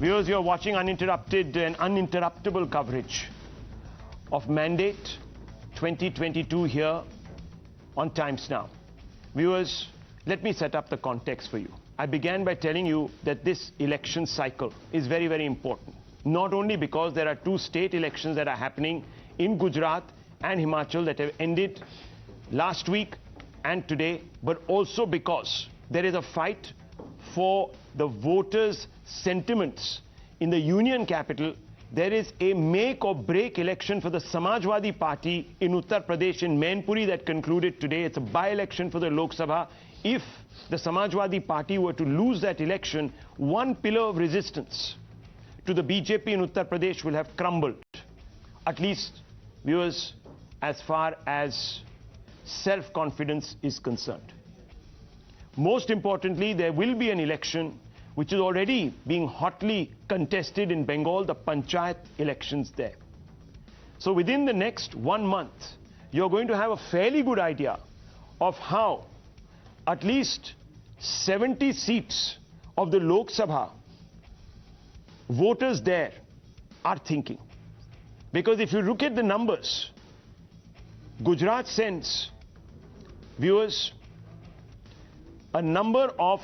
Viewers, you are watching uninterrupted and uninterruptible coverage of Mandate 2022 here on Times Now. Viewers, let me set up the context for you. I began by telling you that this election cycle is very, very important. Not only because there are two state elections that are happening in Gujarat and Himachal that have ended last week and today, but also because there is a fight for the voters' sentiments in the union capital. There is a make or break election for the Samajwadi Party in Uttar Pradesh in Mainpuri that concluded today. It's a by-election for the Lok Sabha. If the Samajwadi Party were to lose that election, one pillar of resistance to the BJP in Uttar Pradesh will have crumbled. At least, viewers, as far as self-confidence is concerned. Most importantly, there will be an election which is already being hotly contested in Bengal, the Panchayat elections there. So within the next 1 month, you're going to have a fairly good idea of how at least 70 seats of the Lok Sabha voters there are thinking. Because if you look at the numbers, Gujarat sends, viewers, a number of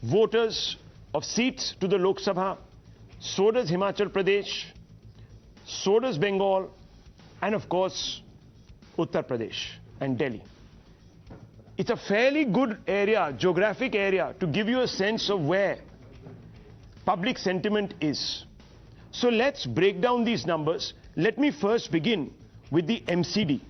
voters of seats to the Lok Sabha. So does Himachal Pradesh, so does Bengal, and of course Uttar Pradesh and Delhi. It's a fairly good area, geographic area, to give you a sense of where public sentiment is. So let's break down these numbers. Let me first begin with the MCD.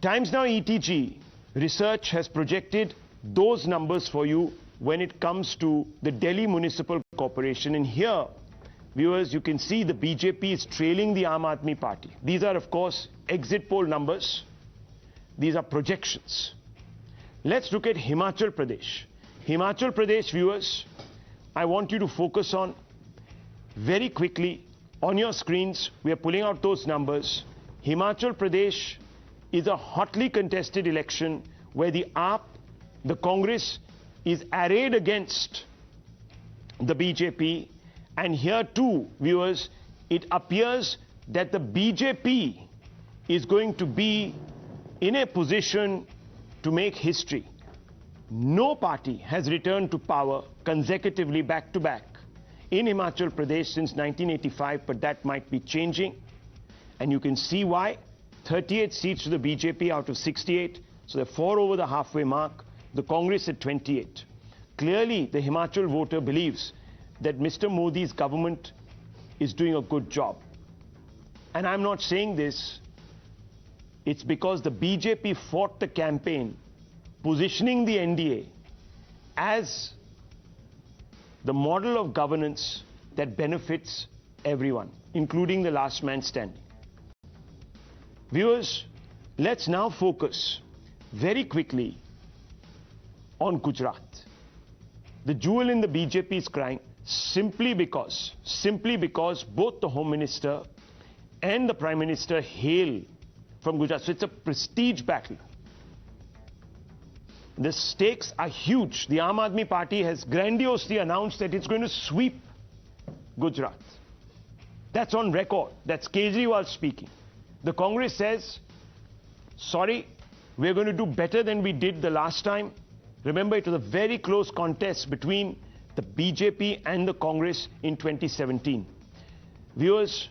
Times Now ETG research has projected those numbers for you when it comes to the Delhi Municipal Corporation. And here, viewers, you can see the BJP is trailing the Aadmi Party. These are, of course, exit poll numbers. These are projections. Let's look at Himachal Pradesh. Himachal Pradesh, viewers, I want you to focus on very quickly on your screens. We are pulling out those numbers. Himachal Pradesh is a hotly contested election where the AAP, the Congress, is arrayed against the BJP. And here too, viewers, it appears that the BJP is going to be in a position to make history. No party has returned to power consecutively back to back in Himachal Pradesh since 1985, but that might be changing. And you can see why. 38 seats to the BJP out of 68, so they're 4 over the halfway mark. The Congress at 28. Clearly, the Himachal voter believes that Mr. Modi's government is doing a good job. And I'm not saying this, it's because the BJP fought the campaign positioning the NDA as the model of governance that benefits everyone, including the last man standing. Viewers, let's now focus very quickly on Gujarat. The jewel in the BJP's crown, simply because both the Home Minister and the Prime Minister hail from Gujarat. So it's a prestige battle. The stakes are huge. The Aadmi Party has grandiosely announced that it's going to sweep Gujarat. That's on record. That's Kejriwal speaking. The Congress says, sorry, we're going to do better than we did the last time. Remember, it was a very close contest between the BJP and the Congress in 2017. Viewers,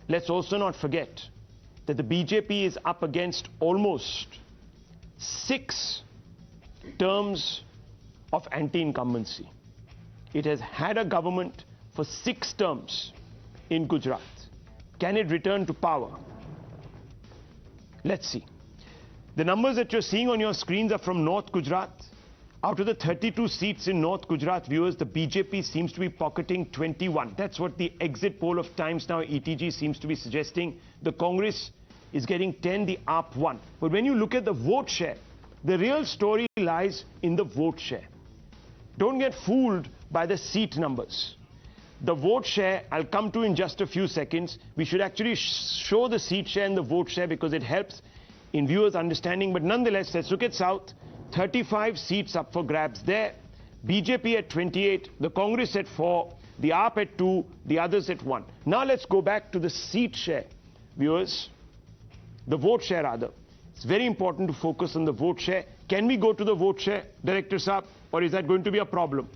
let's also not forget that the BJP is up against almost 6 terms of anti-incumbency. It has had a government for 6 terms in Gujarat. Can it return to power? Let's see. The numbers that you're seeing on your screens are from North Gujarat. Out of the 32 seats in North Gujarat, viewers, the BJP seems to be pocketing 21. That's what the exit poll of Times Now ETG seems to be suggesting. The Congress is getting 10, the AAP 1. But when you look at the vote share, the real story lies in the vote share. Don't get fooled by the seat numbers. The vote share, I'll come to in just a few seconds. We should actually show the seat share and the vote share because it helps in viewers' understanding. But nonetheless, let's look at South. 35 seats up for grabs there. BJP at 28, the Congress at 4, the AAP at 2, the others at 1. Now let's go back to the seat share. Viewers, the vote share rather. It's very important to focus on the vote share. Can we go to the vote share, Director Saab, or is that going to be a problem?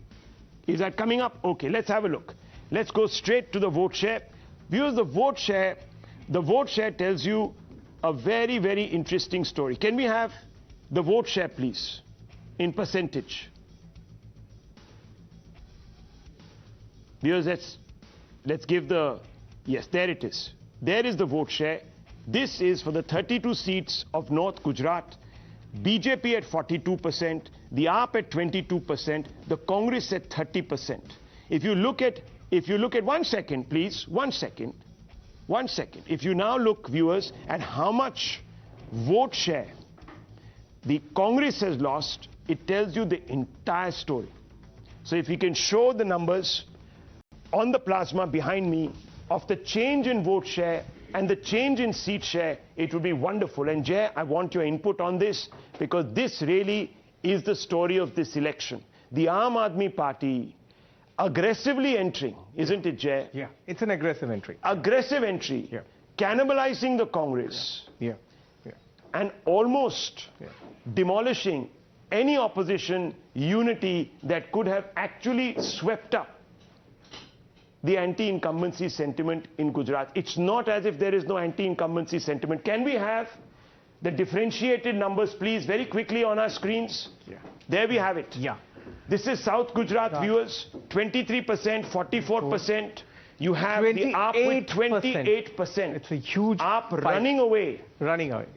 Is that coming up? Okay, let's have a look. Let's go straight to the vote share. Viewers, the vote share tells you a very, very interesting story. Can we have the vote share, please, in percentage? Viewers, let's give the, yes, there it is. There is the vote share. This is for the 32 seats of North Gujarat. BJP at 42%, the AAP at 22%, the Congress at 30%. If you look at, one second, please, one second. If you now look, viewers, at how much vote share the Congress has lost, it tells you the entire story. So if we can show the numbers on the plasma behind me of the change in vote share and the change in seat share, it would be wonderful. And Jay, I want your input on this, because this really is the story of this election. The Aadmi Party aggressively entering, isn't it, Jay? Yeah, it's an aggressive entry. Aggressive entry, yeah. Cannibalizing the Congress, yeah. Yeah. And almost demolishing any opposition unity that could have actually swept up the anti-incumbency sentiment in Gujarat. It's not as if there is no anti-incumbency sentiment. Can we have the differentiated numbers, please, very quickly on our screens? Yeah. There we have it. Yeah. This is South Gujarat, viewers, 23%, 44%. You have the AAP with 28%. It's a huge AAP running away.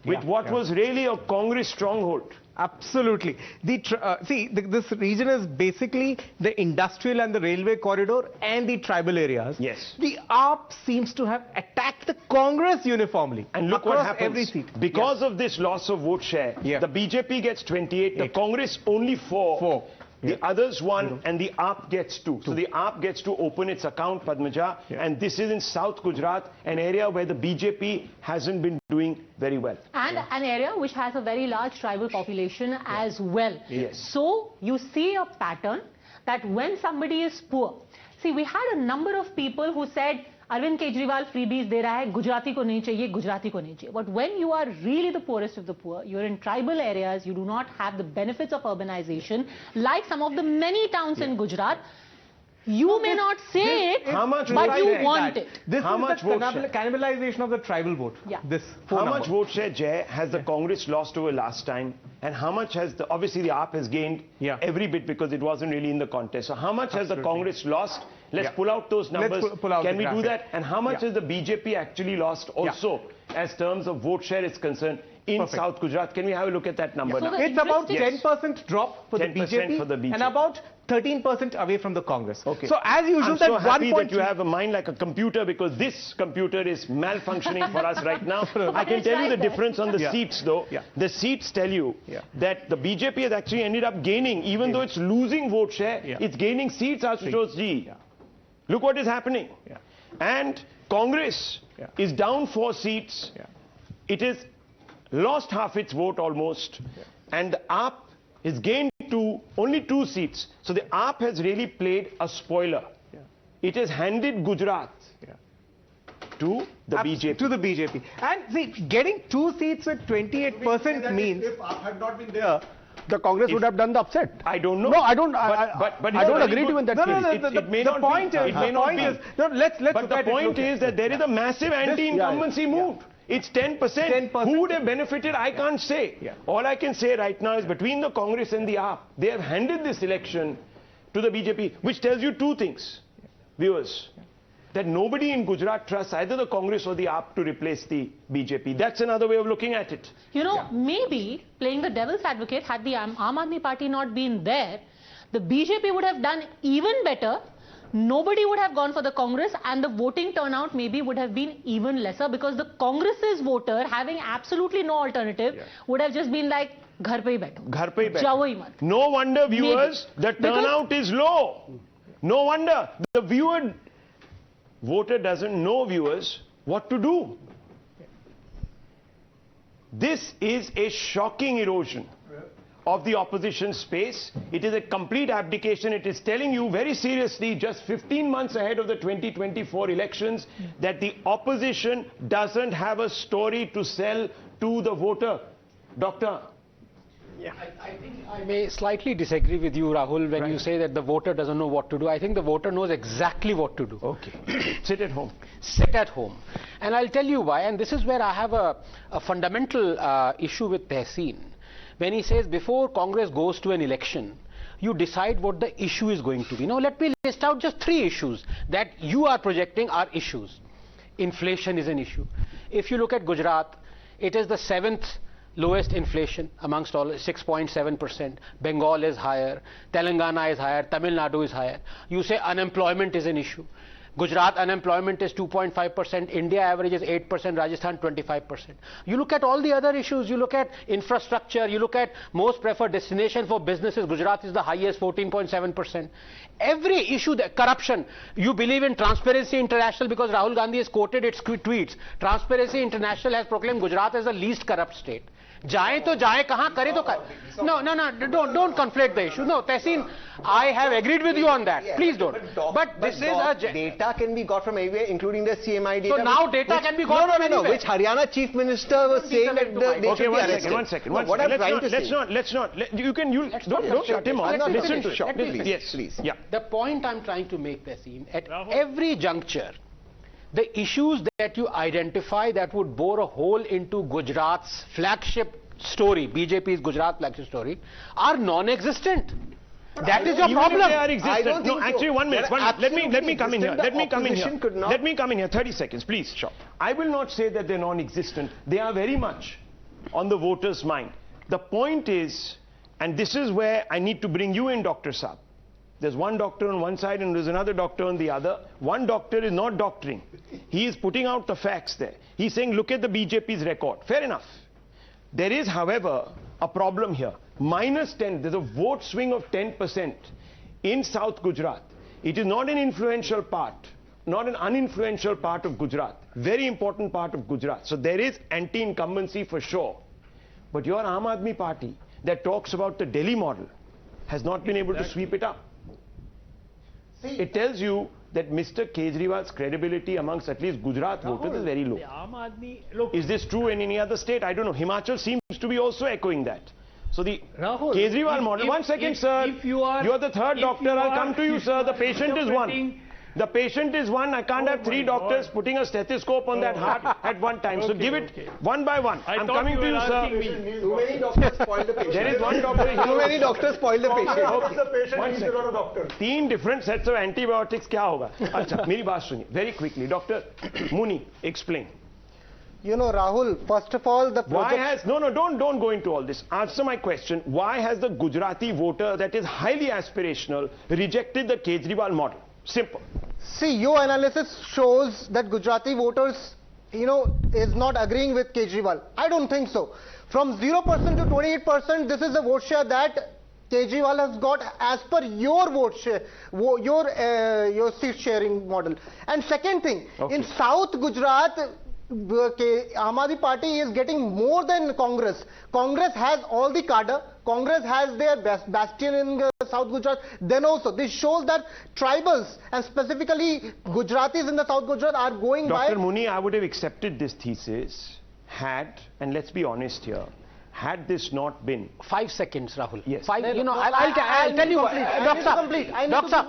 With what was really a Congress stronghold. Absolutely. This region is basically the industrial and the railway corridor and the tribal areas. Yes. The AAP seems to have attacked the Congress uniformly. And look what happens. Every seat. Because of this loss of vote share, the BJP gets 28, the Congress only 4. The others 1, and the AAP gets 2. So the AAP gets to open its account, Padmaja, and this is in South Gujarat, an area where the BJP hasn't been doing very well. And an area which has a very large tribal population as well. Yes. So you see a pattern that when somebody is poor, see, we had a number of people who said, Arvind Kejriwal freebies de raha hai, Gujarati ko nahi chahiye, Gujarati ko nahi chahiye. But when you are really the poorest of the poor, you're in tribal areas, you do not have the benefits of urbanization, like some of the many towns in Gujarat, you may not say it, but you want it. This is the cannibalization of the tribal vote. Yeah. How much vote share, Jay, has the Congress lost over last time? And how much has obviously the AAP has gained every bit because it wasn't really in the contest. So how much has the Congress lost? Let's pull out those numbers. Can we do that? And how much has the BJP actually lost also as terms of vote share is concerned in South Gujarat? Can we have a look at that number now? So it's about 10% drop for the BJP and about 13% away from the Congress. Okay. So as usual, I'm so happy that you have a mind like a computer, because this computer is malfunctioning for us right now. I can tell you the difference on the seats though. The seats tell you that the BJP has actually ended up gaining, even though it's losing vote share, it's gaining seats, Ashutosh ji. Look what is happening. And Congress is down 4 seats. It has lost half its vote almost. And the AAP is gained only 2 seats. So the AAP has really played a spoiler. It has handed Gujarat to the BJP. To the BJP. And see, getting 2 seats with 28% means... If AAP had not been there, the Congress would have done the upset. I don't know. No, I don't. But I don't agree to you in that case. It may not be. It may not be. But the point is that there is a massive anti-incumbency move. It's 10%. Who would have benefited? I can't say. All I can say right now is between the Congress and the AAP, they have handed this election to the BJP, which tells you 2 things, viewers. That nobody in Gujarat trusts either the Congress or the AAP to replace the BJP. That's another way of looking at it. You know, maybe playing the devil's advocate, had the Aam Aadmi Party not been there, the BJP would have done even better. Nobody would have gone for the Congress, and the voting turnout maybe would have been even lesser, because the Congress's voter, having absolutely no alternative, would have just been like, ghar pe hi baitho. Ghar pe hi baitho. Jao hi mat. No wonder, viewers, the turnout is low. No wonder. The voter doesn't know, viewers, what to do. This is a shocking erosion of the opposition space. It is a complete abdication. It is telling you very seriously, just 15 months ahead of the 2024 elections, that the opposition doesn't have a story to sell to the voter. Doctor? I think I may slightly disagree with you, Rahul, when you say that the voter doesn't know what to do. I think the voter knows exactly what to do. Okay. Sit at home. Sit at home. And I'll tell you why. And this is where I have a fundamental issue with Tehseen. When he says before Congress goes to an election, you decide what the issue is going to be. Now, let me list out just 3 issues that you are projecting are issues. Inflation is an issue. If you look at Gujarat, it is the 7th lowest inflation amongst all, 6.7%. Bengal is higher, Telangana is higher, Tamil Nadu is higher. You say unemployment is an issue. Gujarat unemployment is 2.5%, India average is 8%, Rajasthan 25%. You look at all the other issues, you look at infrastructure, you look at most preferred destination for businesses, Gujarat is the highest, 14.7%. Every issue, corruption, you believe in Transparency International because Rahul Gandhi has quoted its tweets. Transparency International has proclaimed Gujarat as the least corrupt state. जाए तो जाए कहाँ करे तो करे. No, don't conflate the issue. No, Tehseen, I have agreed with you on that. Please don't. But this is a data can be got from anywhere, including the CMI data. So now data can be got from anywhere. Which Haryana Chief Minister was saying that they should be arrested. One second. What I'm trying to say. Let's not. Don't shut him off. Listen to it. Yes, please. Yeah. The point I'm trying to make, Tehseen, at every juncture, the issues that you identify that would bore a hole into Gujarat's flagship story, BJP's Gujarat flagship story, are non-existent. That is your problem. If they are existent. No, actually, 1 minute. Let me come in here. Let me come in here. 30 seconds, please. Sure. I will not say that they're non-existent. They are very much on the voters' mind. The point is, and this is where I need to bring you in, Dr. Saab. There's one doctor on one side and there's another doctor on the other. One doctor is not doctoring. He is putting out the facts there. He's saying, look at the BJP's record. Fair enough. There is, however, a problem here. -10, there's a vote swing of 10% in South Gujarat. It is not an influential part, not an uninfluential part of Gujarat. Very important part of Gujarat. So there is anti-incumbency for sure. But your Aam Aadmi party that talks about the Delhi model has not been able to sweep it up. It tells you that Mr. Kejriwal's credibility amongst at least Gujarat voters is very low. Is this true in any other state? I don't know. Himachal seems to be also echoing that. So the Kejriwal model, 1 second, sir. You are the third doctor. I'll come to you, sir. The patient is one. The patient is one. I can't have 3 doctors putting a stethoscope on that heart at one time. So give it one by one. I'm coming to you, sir. Too many doctors spoil the patient. There is one doctor. Too many doctors spoil the patient. The patient is not a doctor. 3 different sets of antibiotics. क्या होगा? अच्छा, मेरी बात सुनिए. Very quickly, Dr. Muni, explain. You know, Rahul, first of all, the project... Why has... No, don't go into all this. Answer my question. Why has the Gujarati voter that is highly aspirational rejected the Kejriwal model? Simple. See, your analysis shows that Gujarati voters, is not agreeing with Kejriwal. I don't think so. From 0% to 28%, this is the vote share that Kejriwal has got as per your vote share, your seat sharing model. And second thing, in South Gujarat, Aam Aadmi party is getting more than Congress. Congress has all the cadre. Congress has their bastion in South Gujarat. Then also, this shows that tribals and specifically Gujaratis in the South Gujarat are going by... Dr. Muni, I would have accepted this thesis had, and let's be honest here, had this not been... 5 seconds, Rahul. Yes. I'll tell you. Doctor,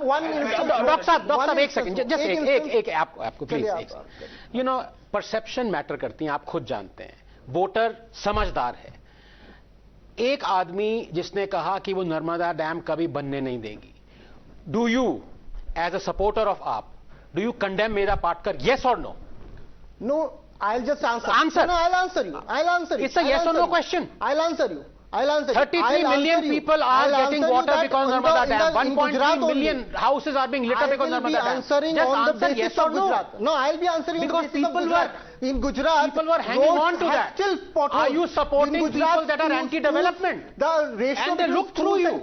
1 minute. Doctor, 1 second. Just एक please. Perception matter करती हैं, आप खुद जानते हैं. Voter समझदार है. एक आदमी जिसने कहा कि वो नर्मदा डैम कभी बनने नहीं देगी. Do you, as a supporter of AAP, do you condemn Mera Patkar? Yes or no? No. I'll just answer. Answer. No, I'll answer you. It's a yes or no question. I'll answer you. 33 million people are getting water because of Narmada Dam. 1.3 million houses are being lit up because of Narmada Dam. Just answer yes or no. No, I'll be answering because people were in Gujarat. People were hanging on to that. Are you supporting people that are anti-development? The ratio and they look through you.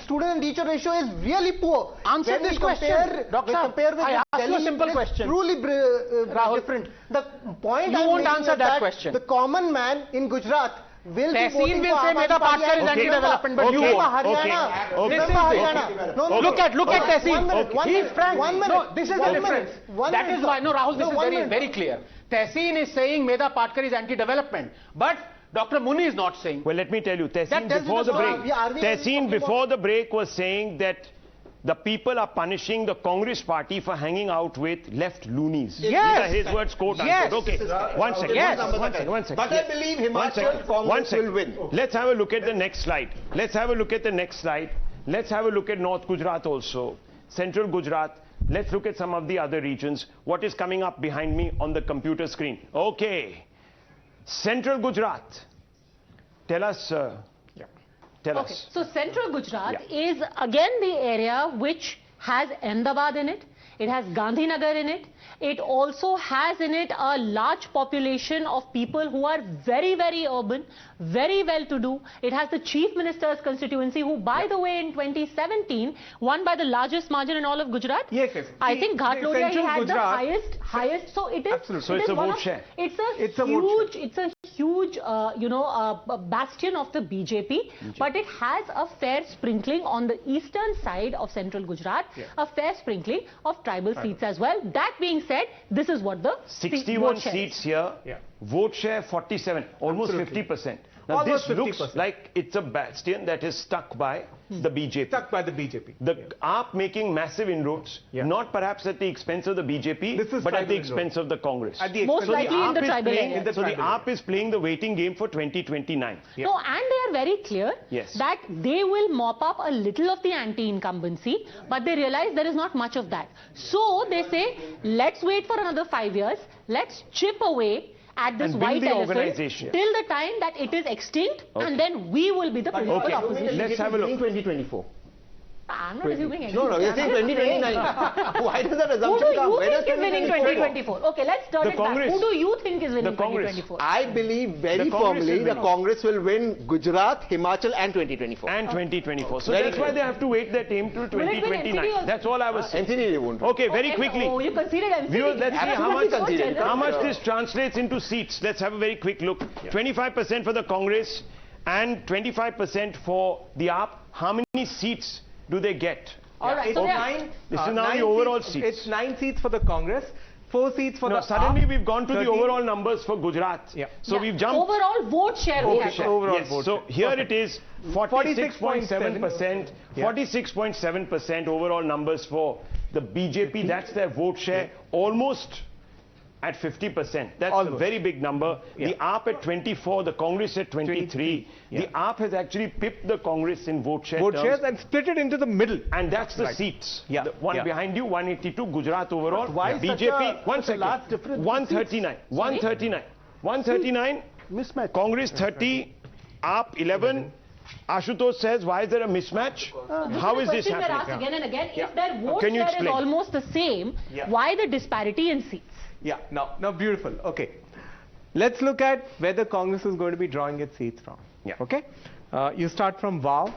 Student and teacher ratio is really poor. Answer this question, Doctor. I asked you a simple question. Truly different. The point you won't answer that question. The common man in Gujarat will be Tehseen voting will for say Aam Meda Aadmi Party. Patkar is anti-development, but you Remember won't. Haryana. Okay. Remember Haryana. No, Look at One Tehseen. minute, one He's minute, frank. one minute. No, this is the One difference. minute, one That minute, is why, no, Rahul, this no, is one very, minute. very clear. Tehseen is saying Meda Patkar is anti-development, but Dr. Muni is not saying. Well, let me tell you, That Tehseen tells you before the the story. break, Yeah, Arvind, Tehseen before the break was saying that the people are punishing the Congress party for hanging out with left loonies. Yes. These are his words, quote Yes. unquote. Okay, one second. Yes. One second. But I believe Himachal Congress will win. Let's have a look at the next slide. Let's have a look at the next slide. Let's have a look at North Gujarat also, Central Gujarat. Let's look at some of the other regions. What is coming up behind me on the computer screen? Okay. Central Gujarat. Tell us, tell Okay, us. so Central Gujarat is again the area which has Ahmedabad in it. It has Gandhinagar in it. It also has in it a large population of people who are very, very urban, very well-to-do. It has the Chief Minister's constituency, who, by the way, in 2017, won by the largest margin in all of Gujarat. Yes, yes. I See, think the Ghatlodya, he Central had Gujarat- the highest. So it is. Absolutely. So it it's is a one vote of- share. It's It's a a vote huge. It's a huge, bastion of the BJP, but it has a fair sprinkling on the eastern side of Central Gujarat, a fair sprinkling of tribal seats as well. That being said, this is what the 61 vote share seats is. here, Yeah. vote share 47, almost Absolutely. 50%. Now Almost this looks 50%. like it's a bastion that is stuck by the BJP. Stuck by the BJP. The AAP making massive inroads, Yeah. not perhaps at the expense of the BJP, This is but at tribal the inroads. expense of the Congress. At the Most expense of likely in the AAP is tribal playing- area. the So the tribal area. AAP is playing the waiting game for 2029. Yeah. No, and they are very clear Yes. that they will mop up a little of the anti-incumbency, but they realize there is not much of that. So they say, let's wait for another 5 years, let's chip away at this And build white the elephant organization. till the time that it is extinct, and then we will be the principal Okay. opposition. Let's have a look. 2024. I'm not assuming anything. No, no, you're saying I'm just 2029. Why does that Who do assumption come? you Where does think is winning 2024? Okay, let's turn The it Congress. back. Who do you think is winning The Congress. 2024? I believe very The Congress firmly is the winning. Congress will win Gujarat, Himachal and 2024. And 2024. So Very that's why clear. they have to wait their time till Will it win 2029. NCD also? That's all I was saying. NCD won't. Okay, very Okay, quickly. Oh, you considered MCD. Viewers, let's see how Absolutely much, considered. how much this translates into seats. Let's have a very quick look. 25% for the Congress and 25% for the AAP. How many seats do they get? All right, It's so they are- nine. This is now nine the overall seats. seats. It's 9 seats for the Congress, 4 seats for No, the suddenly AAP, we've gone to the 13. overall numbers for Gujarat. Yeah. So Yeah. we've jumped. Overall vote share we have got. Overall Yes. vote So share. here it is 46.7%, Yeah. 46.7% overall numbers for the BJP. That's their vote share, almost at 50%. That's a Almost. very big number. Yeah. The AAP at 24, the Congress at 23. The AAP has actually pipped the Congress in vote share Vote terms. shares and split it into the middle. And that's the Right. seats. Yeah. The one Yeah. behind you, 182, Gujarat overall. But why such BJP, a- one such a second. large difference in 139. 139. 139. Mismatch. Congress 30, AAP 11. Ashutosh says, why is there a mismatch? How is this question we're asked happening? again and again. If their vote Can you share is explain? almost the same, Yeah. why the disparity in seats? Yeah, now beautiful. Okay. Let's look at where the Congress is going to be drawing its seats from. Yeah. Okay. You start from Vav,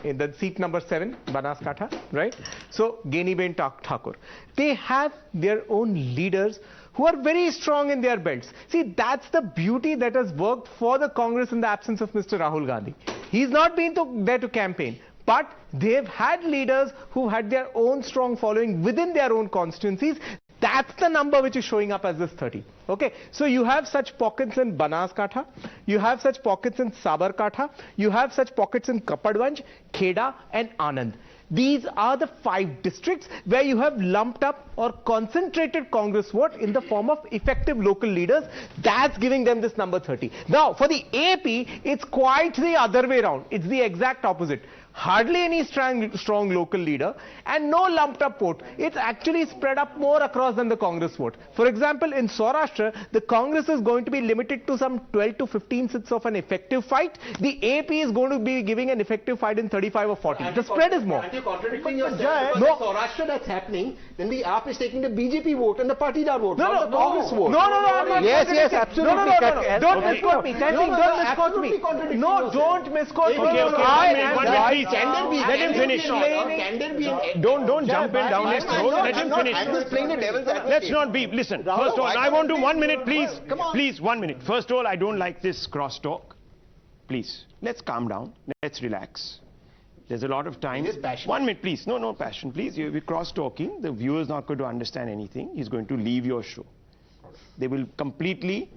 in the seat number 7, Banaskantha, right? So, Geniben Thakur. They have their own leaders who are very strong in their belts. See, that's the beauty that has worked for the Congress in the absence of Mr. Rahul Gandhi. He's not been there to campaign. But they've had leaders who had their own strong following within their own constituencies. That's the number which is showing up as this 30. Okay, so you have such pockets in Banaskantha, you have such pockets in Sabarkantha, you have such pockets in Kapadwanj, Kheda and Anand. These are the 5 districts where you have lumped up or concentrated Congress vote in the form of effective local leaders. That's giving them this number 30. Now, for the AAP, it's quite the other way around. It's the exact opposite. Hardly any strong local leader and no lumped up vote. It's actually spread up more across than the Congress vote. For example, in Saurashtra, the Congress is going to be limited to some 12 to 15 seats of an effective fight. The AAP is going to be giving an effective fight in 35 or 40. The spread is more. Aren't you contradicting yourself? No. Because in Saurashtra that's happening, then the AAP is taking the BJP vote and the Patidar vote, not the Congress vote. No, I'm not Yes, contradicting. absolutely. Don't Okay. misquote me. Don't misquote me. absolutely contradicting No, yourself. don't misquote me. Okay, okay, I one am minute, right. please. Can there be? Let him finish. Can there be an? Don't jump in down his throat. Let him finish. I'm just playing the devil's advocate. Let's not be. Listen, first of all, why I want to can't 1 they- minute, please. Come on. Please, 1 minute. First of all, I don't like this crosstalk. please. Let's calm down. Let's relax. There's a lot of time. He is passionate. 1 minute, please. No passion, please. We're cross-talking. The viewer's not going to understand anything. He's going to leave your show. They will completely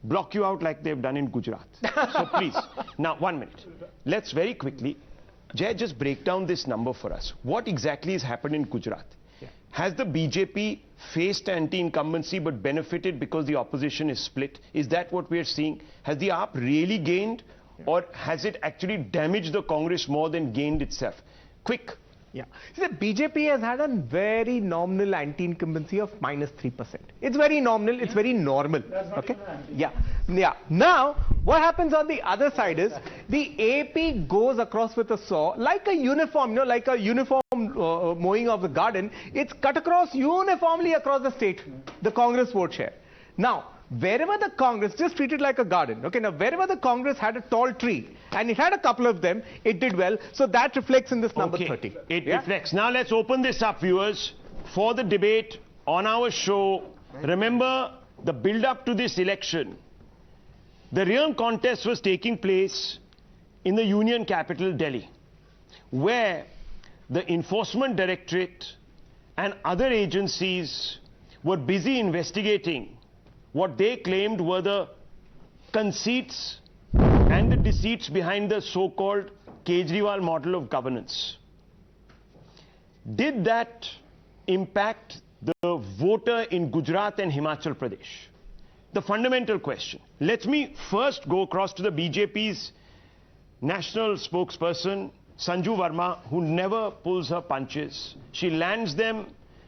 block you out like they've done in Gujarat. So please, now 1 minute. Let's very quickly, Jay, just break down this number for us. What exactly has happened in Gujarat? Has the BJP faced anti-incumbency but benefited because the opposition is split? Is that what we're seeing? Has the AAP really gained, or has it actually damaged the Congress more than gained itself? Quick. Yeah. See, the BJP has had a very nominal anti-incumbency of -3%. It's very nominal, it's very normal. Okay? Yeah. Now, what happens on the other side is the AAP goes across with a saw, like a uniform, like a uniform mowing of the garden. It's cut across uniformly across the state, the Congress vote share. Now, wherever the Congress, just treat it like a garden, okay, now wherever the Congress had a tall tree, and it had a couple of them, it did well, so that reflects in this number 30. It reflects. Now let's open this up, viewers, for the debate on our show. Remember the build-up to this election. The real contest was taking place in the Union capital, Delhi, where the Enforcement Directorate and other agencies were busy investigating what they claimed were the conceits and the deceits behind the so-called Kejriwal model of governance. Did that impact the voter in Gujarat and Himachal Pradesh? The fundamental question. Let me first go across to the BJP's national spokesperson, Sanju Verma, who never pulls her punches. She lands them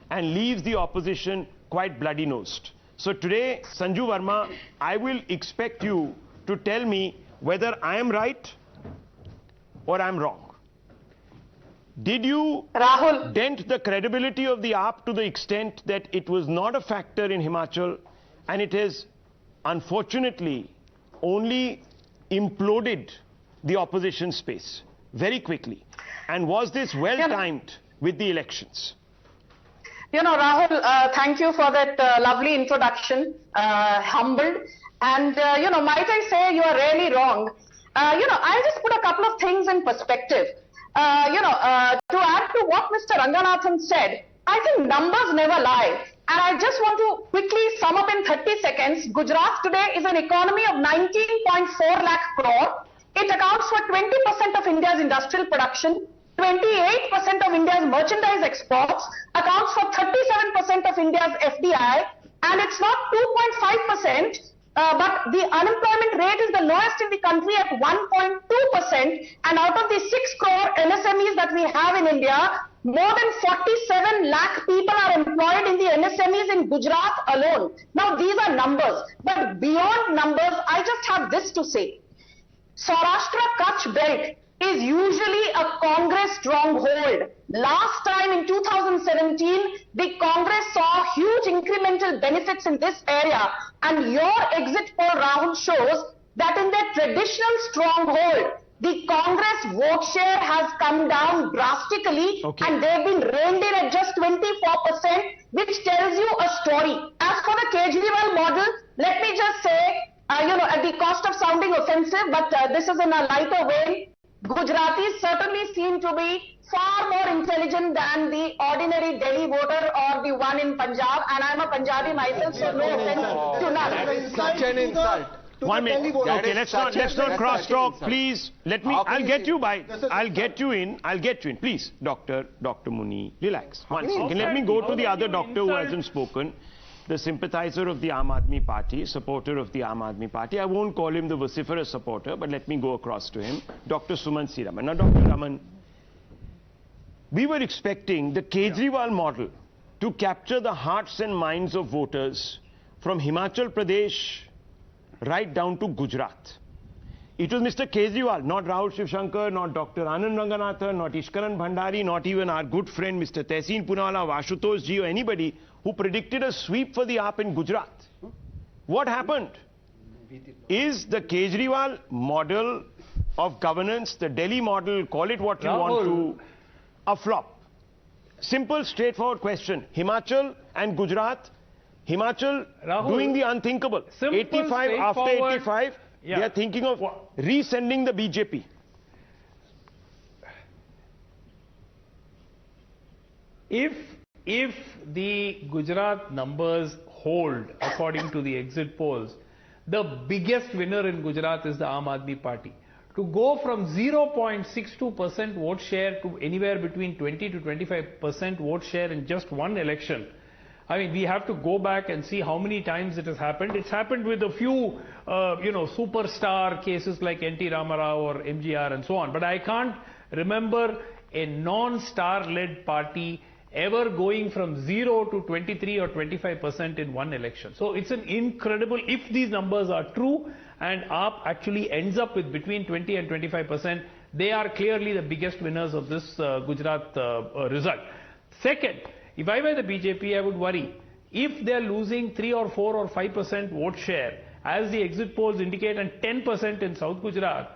and leaves the opposition quite bloody-nosed. So today, Sanju Verma, I will expect you to tell me whether I am right or I'm wrong. Did you Rahul, dent the credibility of the AAP to the extent that it was not a factor in Himachal, and it has unfortunately only imploded the opposition space very quickly? And was this well timed with the elections? Rahul, thank you for that lovely introduction, humbled. And, might I say you are really wrong. I'll just put a couple of things in perspective. To add to what Mr. Ranganathan said, I think numbers never lie. And I just want to quickly sum up in 30 seconds. Gujarat today is an economy of 19.4 lakh crore. It accounts for 20% of India's industrial production. 28% of India's merchandise exports, accounts for 37% of India's FDI, and it's not 2.5%, but the unemployment rate is the lowest in the country at 1.2%, and out of the 6 crore MSMEs that we have in India, more than 47 lakh people are employed in the MSMEs in Gujarat alone. Now, these are numbers, but beyond numbers, I just have this to say. Saurashtra Kutch belt is usually a Congress stronghold. Last time in 2017, the Congress saw huge incremental benefits in this area, and your exit poll, Rahul, shows that in their traditional stronghold, the Congress vote share has come down drastically, and they've been reined in at just 24%, which tells you a story. As for the Kejriwal model, let me just say, at the cost of sounding offensive, but this is in a lighter vein, Gujaratis certainly seem to be far more intelligent than the ordinary Delhi voter or the one in Punjab, and I'm a Punjabi myself, so no offense to none. Such an insult. 1 minute. Okay, let's not cross talk, please. I'll get you in. Please, Dr. Muni, relax. One second. Let me go to the other doctor who hasn't spoken. The sympathizer of the Aadmi Party, supporter of the Aadmi Party. I won't call him the vociferous supporter, but let me go across to him. Dr. Suman C. Raman. Now, Dr. Raman, we were expecting the Kejriwal model to capture the hearts and minds of voters from Himachal Pradesh right down to Gujarat. It was Mr. Kejriwal, not Rahul Shivshankar, not Dr. Anand Ranganathan, not Ishkaran Bhandari, not even our good friend Mr. Tehseen Poonawala, Vashutosh Ji, or anybody who predicted a sweep for the AAP in Gujarat. What happened? Is the Kejriwal model of governance, the Delhi model, call it what you want to, a flop? Simple, straightforward question. Himachal and Gujarat, Himachal doing the unthinkable. 85 after 85. They are thinking of resending the BJP. If the Gujarat numbers hold according to the exit polls, the biggest winner in Gujarat is the Aam Aadmi Party. To go from 0.62% vote share to anywhere between 20 to 25% vote share in just one election, I mean, we have to go back and see how many times it has happened. It's happened with a few, superstar cases like N.T. Ramarao or MGR and so on. But I can't remember a non-star-led party ever going from 0 to 23 or 25% in one election. So it's an incredible, if these numbers are true and AAP actually ends up with between 20 and 25%, they are clearly the biggest winners of this Gujarat result. Second, if I were the BJP, I would worry. If they are losing 3 or 4 or 5% vote share, as the exit polls indicate, and 10% in South Gujarat,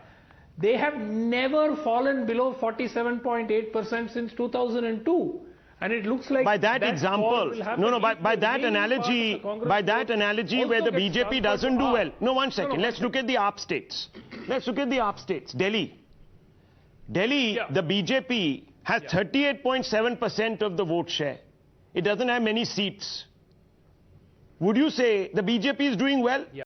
they have never fallen below 47.8% since 2002. And it looks like by that example, by that analogy where the BJP doesn't do well. No, one second. Let's look at the AAP states. Let's look at the AAP states. Delhi, the BJP has 38.7% of the vote share. It doesn't have many seats. Would you say the BJP is doing well? Yeah.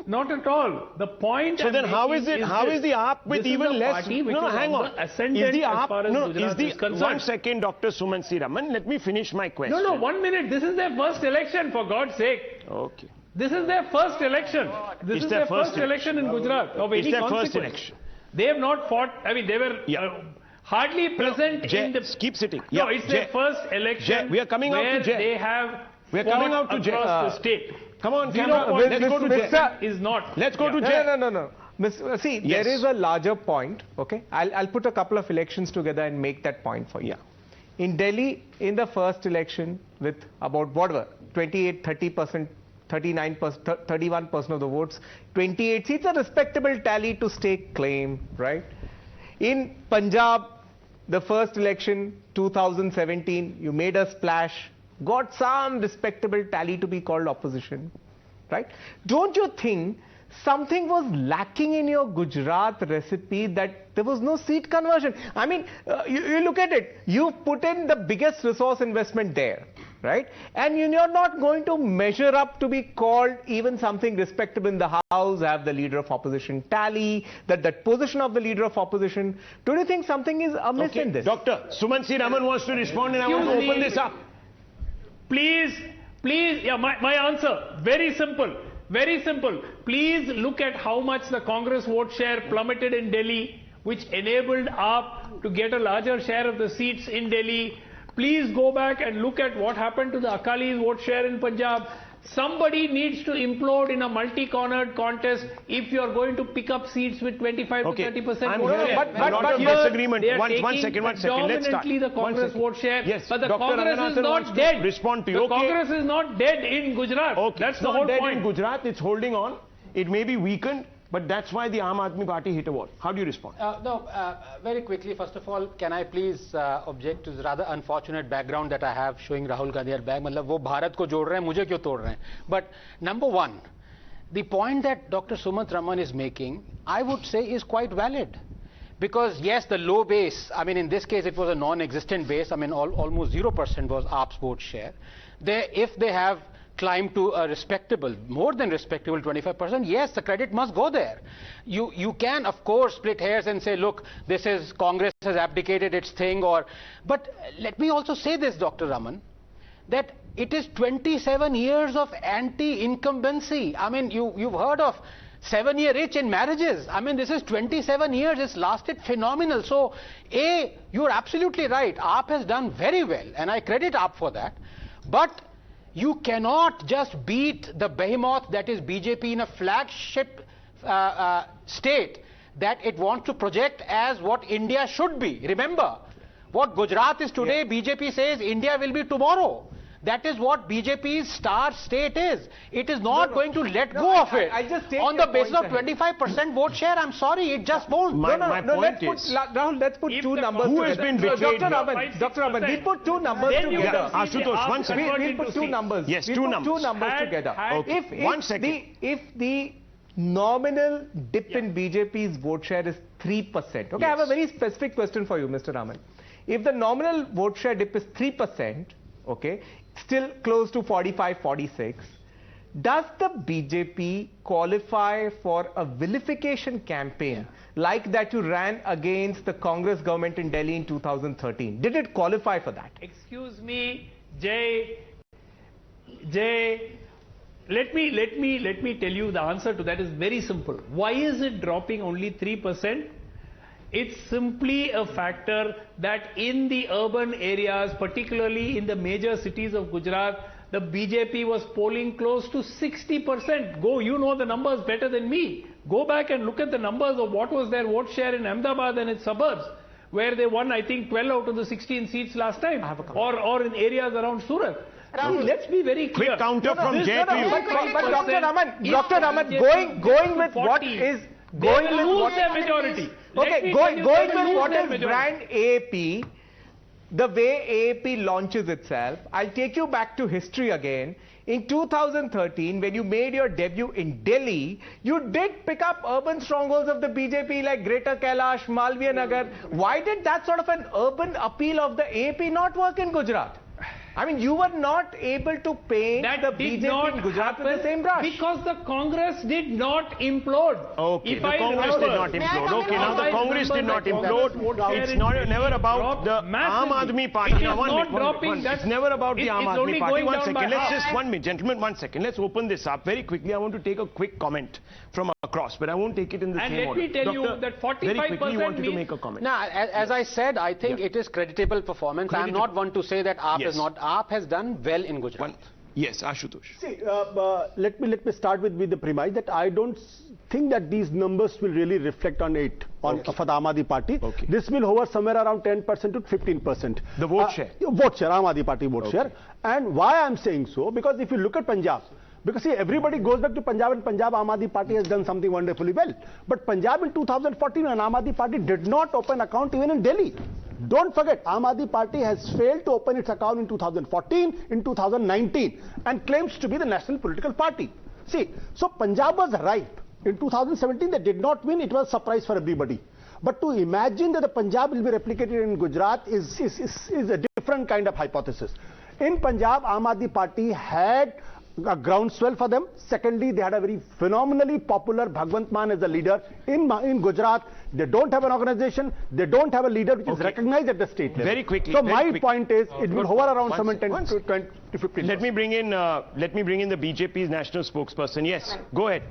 Not at all. The point. So then, how is the AAP with even less? No, hang on. Is the AAP? One second, Dr. Sumansi Raman. Let me finish my question. No, 1 minute. This is their first election, for God's sake. Okay. This is their first election. This is their first election in Gujarat of any consequence. First election. They have not fought. I mean, they were hardly present in the. Keep sitting. No, it's their first election. We are coming out to Jay. They have. We are coming out to Jay. Across the state. Come on, let's go to Jay. Is not. Let's go to Jay. No. See, there is a larger point. Okay, I'll put a couple of elections together and make that point for you. Yeah. In Delhi, in the first election, with about whatever 28, 30%, 39%, 31% of the votes, 28 seats, a respectable tally to stake claim, right? In Punjab, the first election, 2017, you made a splash, got some respectable tally to be called opposition, right? Don't you think something was lacking in your Gujarat recipe, that there was no seat conversion? I mean, you look at it, you've put in the biggest resource investment there, right? And you're not going to measure up to be called even something respectable in the House, have the leader of opposition tally, that position of the leader of opposition. Don't you think something is amiss in this? Dr. Sumansi Raman wants to respond, and I want to open this up. Please, my answer, very simple. Very simple. Please look at how much the Congress vote share plummeted in Delhi, which enabled AAP to get a larger share of the seats in Delhi. Please go back and look at what happened to the Akalis vote share in Punjab. Somebody needs to implode in a multi-cornered contest if you are going to pick up seats with 25 to 30% vote share. But disagreement. One second. Let's start. Dominantly the Congress vote share. Yes, but the Dr. Congress is not dead. Respond to you. The Congress is not dead in Gujarat. Okay. That's the whole point. In Gujarat, it's holding on. It may be weakened, but that's why the Aam Aadmi Party hit a wall. How do you respond? Very quickly, first of all, can I please object to the rather unfortunate background that I have showing Rahul Gandhi at back? मतलब वो भारत को जोड़ रहे हैं, मुझे क्यों तोड़ रहे हैं? But number one, the point that Dr. Sumant Raman is making, I would say, is quite valid. Because yes, the low base, I mean, in this case, it was a non-existent base. I mean, almost 0% was AAP's vote share. If they have climbed to a respectable, more than respectable 25%, yes, the credit must go there. You can, of course, split hairs and say, look, this is Congress has abdicated its thing, but let me also say this, Dr. Raman, that it is 27 years of anti-incumbency. I mean, you've heard of 7-year itch in marriages. I mean, this is 27 years. It's lasted phenomenal. So, you're absolutely right. AAP has done very well, and I credit AAP for that. But you cannot just beat the behemoth that is BJP in a flagship state that it wants to project as what India should be. Remember, what Gujarat is today, BJP says India will be tomorrow. That is what BJP's star state is. It is not going to let go of it. I just take on your the basis of point 25% vote share. I'm sorry, it just won't. My point is, Rahul, let's put If two the numbers who together. has been betrayed Dr. here? Rahman, we put two numbers Then you together. can see the Ashutosh, one AAP second. convert We'll into put two seats. numbers. Yes, We'll two put numbers. two numbers Had- together. had- Okay. 1 second. If the nominal dip in BJP's vote share is 3%, okay, I have a very specific question for you, Mr. Raman. If the nominal vote share dip is 3%, okay, still close to 45, 46, does the BJP qualify for a vilification campaign like that you ran against the Congress government in Delhi in 2013? Did it qualify for that? Excuse me, Jay, let me tell you the answer to that is very simple. Why is it dropping only 3%? It's simply a factor that in the urban areas, particularly in the major cities of Gujarat, the BJP was polling close to 60%. You know the numbers better than me. Go back and look at the numbers of what was their vote share in Ahmedabad and its suburbs, where they won, I think, 12 out of the 16 seats last time, or in areas around Surat. Let's be very clear. Quick counter from Jay to you. But Dr. Raman, going with what is Going to lose their majority. Okay, going with what is brand AAP, the way AAP launches itself, I'll take you back to history again. In 2013, when you made your debut in Delhi, you did pick up urban strongholds of the BJP like Greater Kailash, Malviya Nagar. Why did that sort of an urban appeal of the AAP not work in Gujarat? I mean, you were not able to paint the BJP in Gujarat with the same brush. Because the Congress did not implode. Okay, the Congress did not implode. Okay, now the Congress did not implode. It's never about the Aam Aadmi Party. Now, it's never about the Aam Aadmi Party. 1 second, let's just 1 minute, gentlemen, 1 second. Let's open this up very quickly. I want to take a quick comment from across, but I won't take it in the same order. And let me tell you that 45% very quickly, you wanted to make a comment. Now, as I said, I think it is creditable performance. I'm not one to say that AAP is not. AAP has done well in Gujarat. Yes, Ashutosh. See, let me start with the premise that I don't think that these numbers will really reflect on it for the Aam Aadmi Party. Okay. This will hover somewhere around 10% to 15%. The vote share. Vote share, Aam Aadmi Party vote share. And why I'm saying so? Because if you look at Punjab, because see, everybody goes back to Punjab, and Punjab Aam Aadmi Party has done something wonderfully well. But Punjab in 2014, an Aam Aadmi Party did not open account even in Delhi. Don't forget, Aam Aadmi Party has failed to open its account in 2014, in 2019, and claims to be the national political party. See, so Punjab was ripe. In 2017, they did not win. It was a surprise for everybody. But to imagine that the Punjab will be replicated in Gujarat is a different kind of hypothesis. In Punjab, Aam Aadmi Party had a groundswell for them. Secondly, they had a very phenomenally popular Bhagwant Mann as a leader. In Gujarat, they don't have an organization, they don't have a leader which is recognized at the state level. Very quickly. So my point is, it will hover around somewhere 10 to 20 to 15. Let me bring in the BJP's national spokesperson. Yes, go ahead.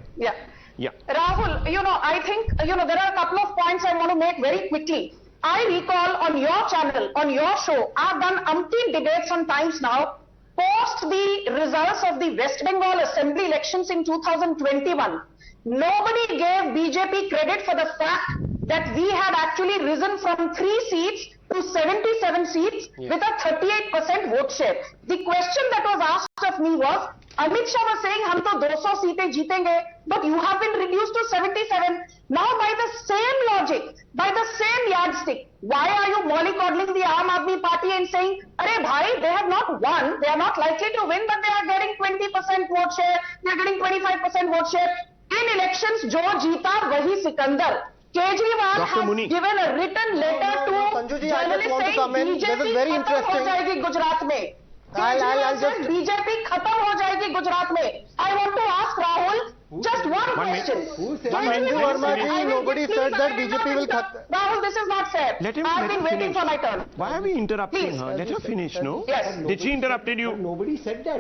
Yeah. Rahul, I think, there are a couple of points I want to make very quickly. I recall on your channel, on your show, I've done umpteen debates on Times Now, post the results of the West Bengal Assembly elections in 2021. Nobody gave BJP credit for the fact that we had actually risen from 3 seats to 77 seats with a 38% vote share. The question that was asked of me was, Amit Shah was saying, hum to 200 seats jeetenge, but you have been reduced to 77. Now by the same logic, by the same yardstick, why are you mollycoddling the Aam Aadmi Party and saying, Arey bhai, they have not won, they are not likely to win, but they are getting 20% vote share, they are getting 25% vote share. In elections, jo jeeta, wahi Sikandar. Kejriwal has given a written letter to Sanjuji, I just journalists want to saying come in. This is BJP very khatam ho interesting. jayegi Gujarat mein. I'll Kejriwal said just... BJP khatam ho jayegi Gujarat mein. I want to ask Rahul just one question. Who said Manju Verma ji, nobody said that BJP will cut. Rahul, this is not fair. I've been waiting for my turn. Why are we interrupting her? Let her finish, no? Yes. Did she interrupted you? Nobody said that.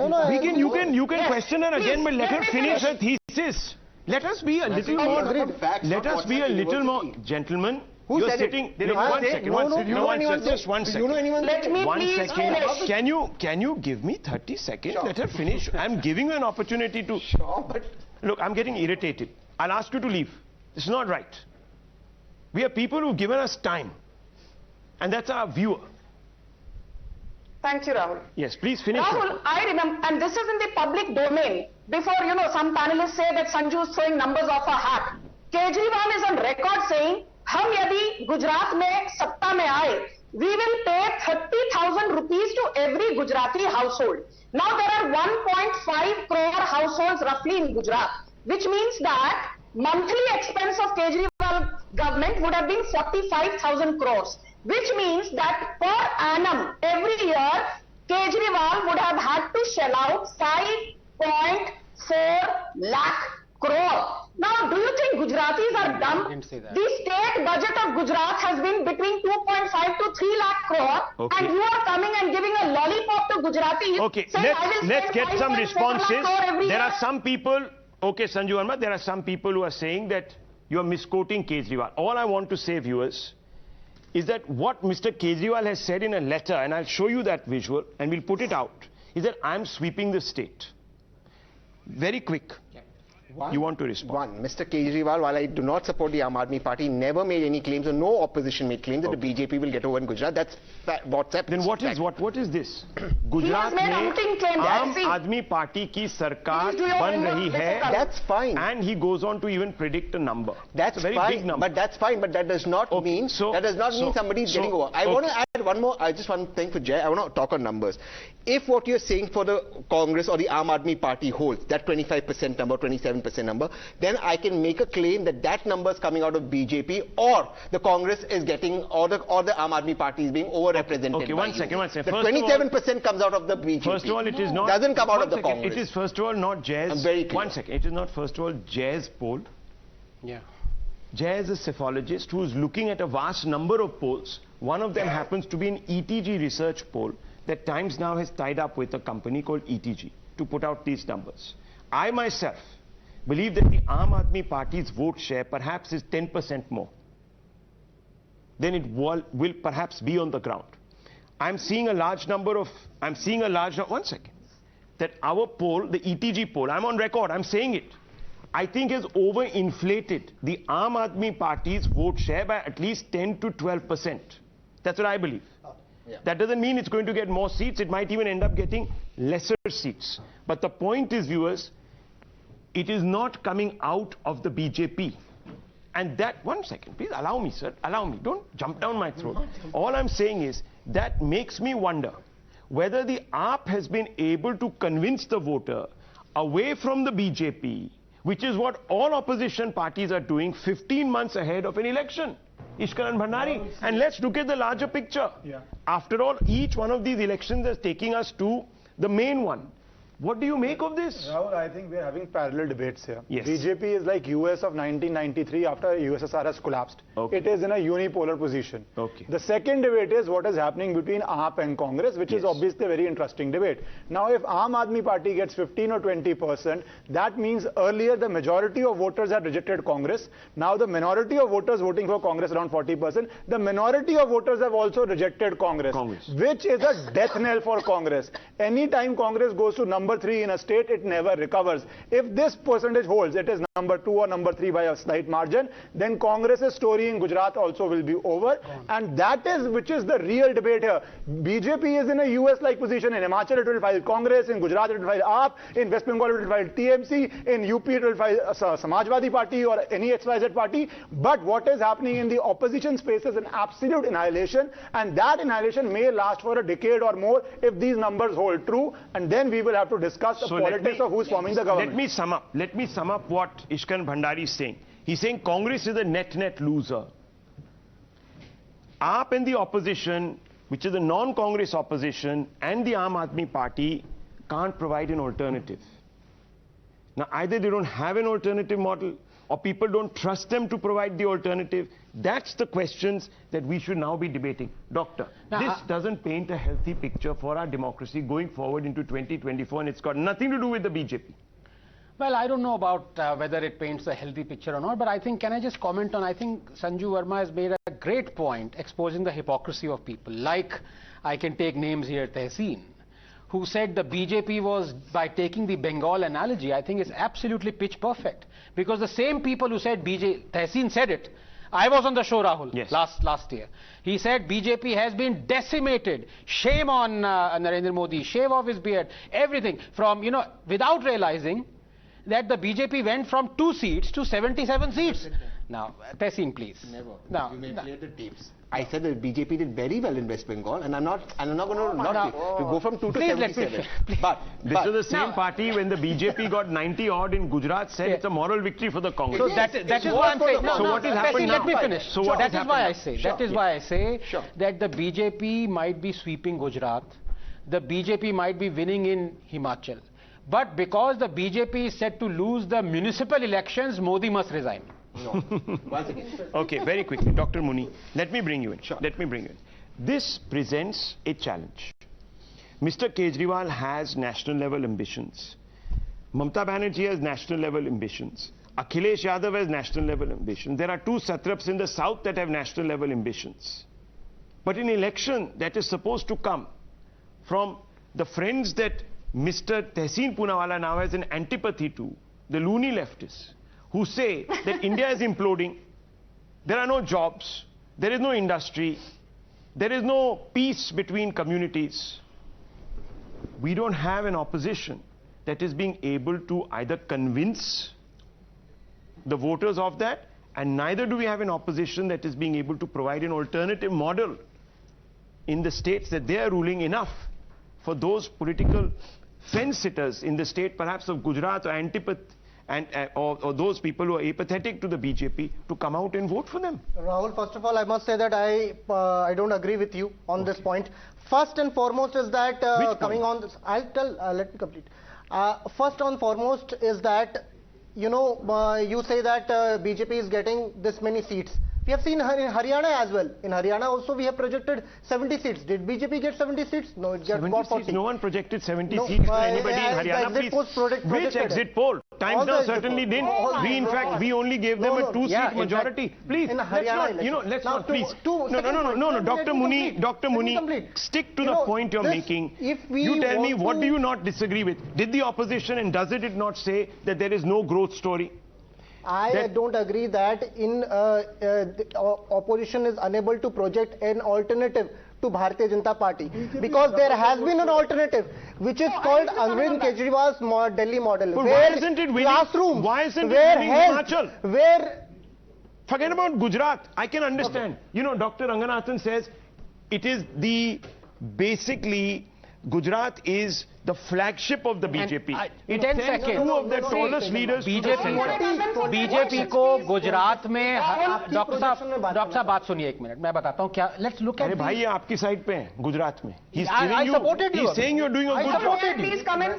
You can question her again, but let her Let me finish her finish. thesis. Let us be a little more. Let us be a little more, gentlemen. Who You're said sitting. it? Did Look, anyone 1 say? second. No, 1 no, second. you No, know 1 anyone second. Just say? 1 Do second. you know anyone? Let me 1 please second. finish. Can you give me 30 seconds? Let her finish. I'm giving you an opportunity to. Sure, but Look, I'm getting irritated. I'll ask you to leave. This is not right. We are people who've given us time. And that's our viewer. Thank you, Rahul. Yes, please finish. Rahul, I remember, and this is in the public domain. Before, some panelists say that Sanju is throwing numbers off a hat. Kejriwal is on record saying, "Hum yadi Gujarat mein satta mein aaye, we will pay 30,000 rupees to every Gujarati household." Now there are 1.5 crore households roughly in Gujarat, which means that monthly expense of Kejriwal government would have been 45,000 crores. Which means that per annum, every year, Kejriwal would have had to shell out 5.4 lakh crore. Now, do you think Gujaratis are dumb? Didn't say that. The state budget of Gujarat has been between 2.5 to 3 lakh crore, Okay. and you are coming and giving a lollipop to Gujaratis. Okay, saying, "I will let's spend get some 5.4 lakh responses. crore every There year." are some people, okay, Sanju Verma, there are some people who are saying that you are misquoting Kejriwal. All I want to say, viewers, is that what Mr. Kejriwal has said in a letter, and I'll show you that visual, and we'll put it out, is that I'm sweeping the state. Very quick. You want to respond? Mr. Kejriwal, while I do not support the Aam Aadmi Party, never made any claims, or no opposition made claims that the BJP will get over in Gujarat. That's WhatsApp. Then what is this? Gujarat made में umpteen claims. आम See. आदमी party की सरकार He's doing बन all रही the है. That's fine. And he goes on to even predict a number. That's It's a very fine, big number. but that's fine. But that does not Okay, mean so- somebody is so- getting over. I want to add one more. I just want to thank for Jay. I want to talk on numbers. If what you're saying for the Congress or the Aam Aadmi Party holds, that 25% number, 27% number, then I can make a claim that that number is coming out of BJP, or the Congress is getting, or the Aam Aadmi Party is being overrepresented. Okay, one second. The First of all- 27% comes out of the BJP. First of all, it is not. Doesn't come out one of the second, Congress. It is first of all not Jay's. I'm very clear. One second. It is not first of all Jay's poll. Yeah. Jay is a cephalogist who is looking at a vast number of polls. One of them happens to be an ETG research poll that Times now has tied up with a company called ETG to put out these numbers. I myself believe that the Aam Aadmi Party's vote share perhaps is 10% more than it will perhaps be on the ground. I'm seeing a large number of, one second, that our poll, the ETG poll, I'm on record, I'm saying it, I think has overinflated the Aam Aadmi Party's vote share by at least 10 to 12%. That's what I believe. That doesn't mean it's going to get more seats. It might even end up getting lesser seats. But the point is, viewers, it is not coming out of the BJP. And that, one second, please allow me, sir, allow me. Don't jump down my throat. All I'm saying is that makes me wonder whether the AAP has been able to convince the voter away from the BJP, which is what all opposition parties are doing 15 months ahead of an election. Ishkaran Bhandari. And let's look at the larger picture. After all, each one of these elections is taking us to the main one. What do you make of this? Rahul, I think we are having parallel debates here. Yes. BJP is like US of 1993 after USSR has collapsed. Okay. It is in a unipolar position. Okay. The second debate is what is happening between AAP and Congress, which is obviously a very interesting debate. Now, if Aam Aadmi Party gets 15 or 20%, that means earlier the majority of voters had rejected Congress. Now the minority of voters voting for Congress, around 40%, the minority of voters have also rejected Congress, which is a death knell for Congress. Anytime Congress goes to number 3 in a state, it never recovers. If this percentage holds, it is number 2 or number 3 by a slight margin, then Congress's story in Gujarat also will be over. And that is which is the real debate here. BJP is in a US-like position. In Himachal it will file Congress, in Gujarat it will file AAP, in West Bengal it will file TMC, in UP it will file Samajwadi Party or any XYZ party. But what is happening in the opposition space is an absolute annihilation, and that annihilation may last for a decade or more if these numbers hold true, and then we will have to discuss the politics of who's forming the government. Let me sum up what Ishkaran Bhandari is saying. He's saying Congress is a net loser. AAP and the opposition, which is the non-Congress opposition, and the Aam Aadmi Party can't provide an alternative. Now, either they don't have an alternative model, or people don't trust them to provide the alternative. That's the questions that we should now be debating. Doctor, this doesn't paint a healthy picture for our democracy going forward into 2024, and it's got nothing to do with the BJP. Well, I don't know about whether it paints a healthy picture or not, but I think, can I just comment on, I think Sanju Verma has made a great point exposing the hypocrisy of people. Like, I can take names here, Tehseen, who said the BJP was, by taking the Bengal analogy, I think it's absolutely pitch perfect. Because the same people who said Tehseen said it, I was on the show, Rahul, Yes. last year. He said BJP has been decimated. Shame on Narendra Modi. Shave off his beard. Everything from, without realizing that the BJP went from 2 seats to 77 seats. Now, Tehseen, please. Never. Now, You may clear the tapes. I said that BJP did very well in West Bengal, and I'm not going to go from 2 to Please, 77. let This is the same party when the BJP got 90 odd in Gujarat said it's a moral victory for the Congress. So that is why I'm saying. So what has happened Let me now? finish. So what has that is happened why now? I say. That is why I say that the BJP might be sweeping Gujarat, the BJP might be winning in Himachal, but because the BJP is set to lose the municipal elections, Modi must resign. No. Once again. Okay, very quickly, Dr. Muni, let me bring you in. Let me bring you in. This presents a challenge. Mr. Kejriwal has national level ambitions. Mamata Banerjee has national level ambitions. Akhilesh Yadav has national level ambitions. There are 2 satraps in the south that have national level ambitions. But in election that is supposed to come from the friends that Mr. Tehseen Poonawalla now has an antipathy to, the loony leftists, who say that India is imploding, there are no jobs, there is no industry, there is no peace between communities. We don't have an opposition that is being able to either convince the voters of that, and neither do we have an opposition that is being able to provide an alternative model in the states that they are ruling enough for those political fence-sitters in the state perhaps of Gujarat or or those people who are apathetic to the BJP to come out and vote for them. Rahul, first of all, I must say that I don't agree with you on this point. First and foremost is that coming on this, let me complete. First and foremost is that you say that BJP is getting this many seats. We have seen in Haryana as well. In Haryana also we have projected 70 seats. Did BJP get 70 seats? No, it got 40. No one projected 70 seats for anybody in Haryana. Which exit poll? Times Now certainly didn't. We in fact we only gave them a 2-seat majority. Please, in Haryana let's not please. No, Dr. Muni, stick to the point you're making. You tell me, what do you not disagree with? Did the opposition and does it not say that there is no growth story? I don't agree that the opposition is unable to project an alternative to Bharatiya Janata Party, because there has been an alternative which is called Arvind Kejriwal's Delhi model. But why isn't it winning? Classrooms, why isn't it winning Himachal? Forget about Gujarat. I can understand. Dr. Ranganathan says it is basically Gujarat is the flagship of the BJP. In 10 seconds. 2 of the tallest leaders. BJP को गुजरात में doctor साहब बात सुनिए 1 minute मैं बताता हूँ क्या. Let's look at. अरे भाई ये आपकी साइड पे हैं गुजरात में. He's saying you're doing a good job. Please come in.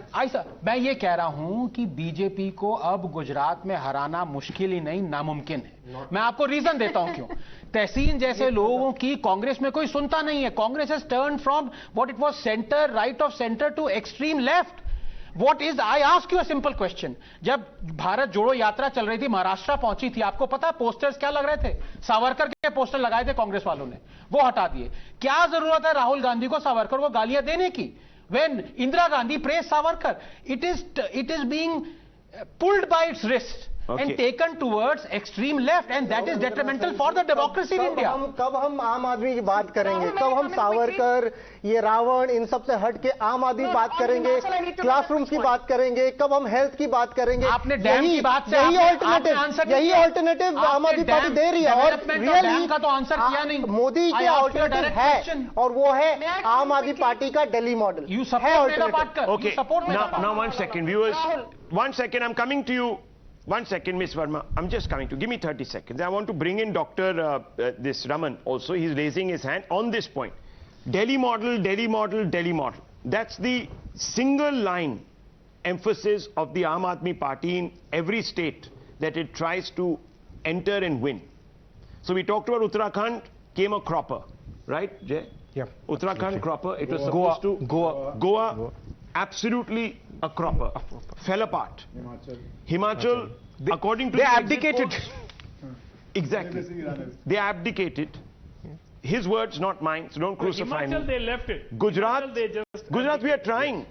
मैं ये कह रहा हूँ कि बीजेपी को अब गुजरात में हराना मुश्किल ही नहीं नामुमकिन है. मैं आपको रीजन देता हूँ क्यों. तहसीन जैसे लोगों की कांग्रेस में कोई सुनता नहीं है. Congress has turned from what it was center, right of center to extreme left. What is, I ask you a simple question. जब भारत जोड़ो यात्रा चल रही थी, महाराष्ट्र पहुंची थी, आपको पता है पोस्टर्स क्या लग रहे थे? सावरकर के पोस्टर लगाए थे कांग्रेस वालों ने, वो हटा दिए. क्या जरूरत है राहुल गांधी को सावरकर को गालियां देने की? When Indira Gandhi praised Savarkar, it is being pulled by its wrist. And taken towards extreme left, and that is detrimental for the democracy in India. कब हम आम आदमी की बात करेंगे? कब हम सावरकर, ये रावण, इन सब से हट के आम आदमी बात करेंगे? क्लासरूम्स की बात करेंगे? कब हम हेल्थ की बात करेंगे? आपने डैम की बात से यही ऑल्टरनेटिव आम आदमी पार्टी दे रही है, और रियली का तो आंसर किया नहीं. मोदी के ऑल्टरनेटिव है, और वो है आम आदमी पार्टी का Delhi model. You support mega Patkar. Okay. Now 1 second, viewers. 1 second, I'm coming to you. 1 second, Ms. Verma. I'm just coming to. Give me 30 seconds. I want to bring in Dr. This Raman also. He's raising his hand on this point. Delhi model, Delhi model, Delhi model. That's the single line emphasis of the Aam Aadmi Party in every state that it tries to enter and win. So we talked about Uttarakhand, came a cropper, right, Jay? Yeah. Uttarakhand cropper. It was supposed to Goa. Absolutely a cropper. Fell apart. Himachal, according to they abdicated. Exactly. They abdicated. His words, not mine, so don't crucify me. They left it. Gujarat, we are trying.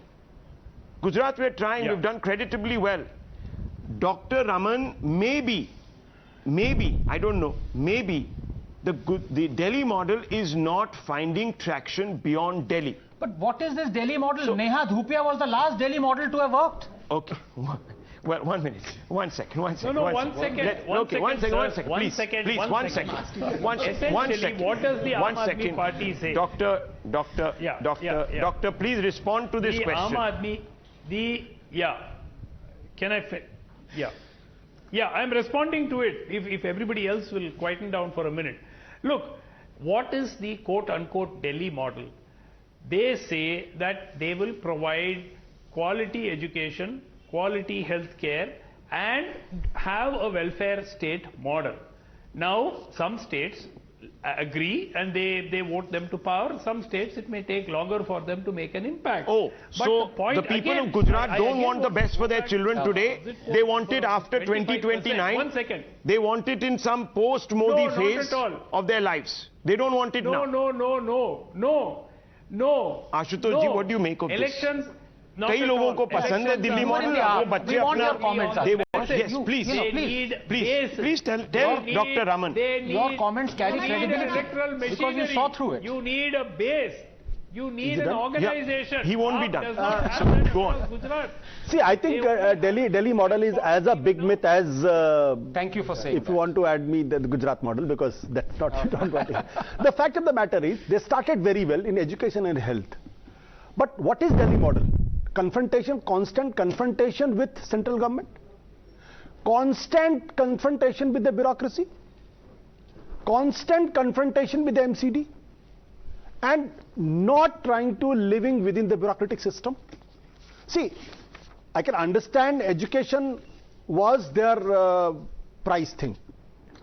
Gujarat, we are trying. We've done creditably well. Dr. Raman may be maybe, I don't know, maybe the Delhi model is not finding traction beyond Delhi. But what is this Delhi model? So, Neha Dhupia was the last Delhi model to have worked. Okay. Well, 1 minute. 1 second. 1 second. No, 1 second. Okay, 1 second. 1 second. Please, please, 1 second. Essentially, what does the Aam Aadmi Party say? Doctor, please respond to this question. Aam Aadmi, Can I fit? Yeah, I'm responding to it. If everybody else will quieten down for a minute. Look, what is the quote-unquote Delhi model? They say that they will provide quality education, quality health care, and have a welfare state model. Now, some states agree and they vote them to power. Some states it may take longer for them to make an impact. Oh, but so the people again, of Gujarat don't want the best for their children today. They want it after 2029. 1 second. They want it in some post-Modi phase not at all. of their lives. They don't want it now. No. Ashutosh ji, what do you make of elections, this? Not कई at लोगों all. को पसंद है Delhi model वो बच्चे अपना yes please tell Dr. Raman your comments carry credibility electoral because you saw through it. You need a base. You need an organization. He won't be done. Go on. Gujarat. See, I think Delhi model is as a big myth as thank you for saying if you want to add me the Gujarat model, because that's not what it is. The fact of the matter is they started very well in education and health. But what is Delhi model? Confrontation, constant confrontation with central government, constant confrontation with the bureaucracy, constant confrontation with the MCD, and not trying to living within the bureaucratic system. See, I can understand education was their price thing.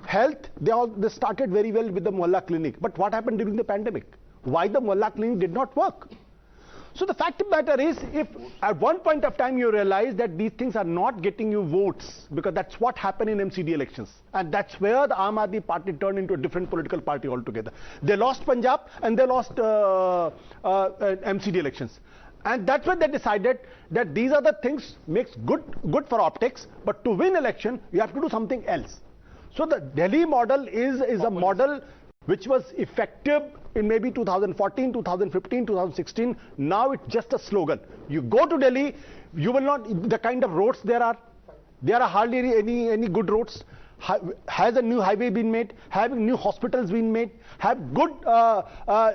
Health, they started very well with the Mohalla clinic. But what happened during the pandemic? Why the Mohalla clinic did not work? So the fact of the matter is, if at one point of time you realize that these things are not getting you votes, because that's what happened in MCD elections, and that's where the Aam Aadmi Party turned into a different political party altogether. They lost Punjab and they lost MCD elections. And that's when they decided that these are the things makes good for optics, but to win election, you have to do something else. So the Delhi model is a model which was effective in maybe 2014, 2015, 2016. Now it's just a slogan. You go to Delhi, you will not, the kind of roads there are hardly any good roads. Has a new highway been made? Have new hospitals been made? Have good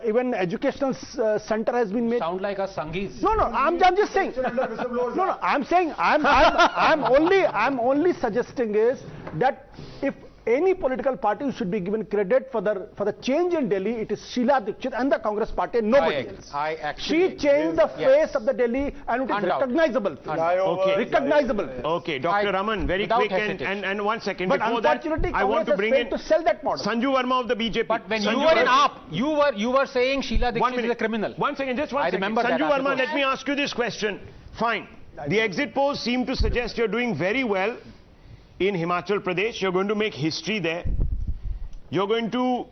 even educational center has been made? Sound like a Sangeet. No, I'm just saying. No, I'm saying I'm only suggesting is that if any political party should be given credit for the change in Delhi, it is Sheila Dikshit and the Congress party, nobody else. She changed the face of the Delhi, and it is recognizable. Recognizable. Okay, Dr. Raman, very quick and 1 second. But before that, I want to bring in to sell that model. Sanju Verma of the BJP. But when you were in AAP, you were saying Sheila Dikshit is a criminal. 1 second, just 1 second. I remember Sanju that. Verma, let me ask you this question. Fine. The exit polls seem to suggest you're doing very well in Himachal Pradesh. You're going to make history there. You're going to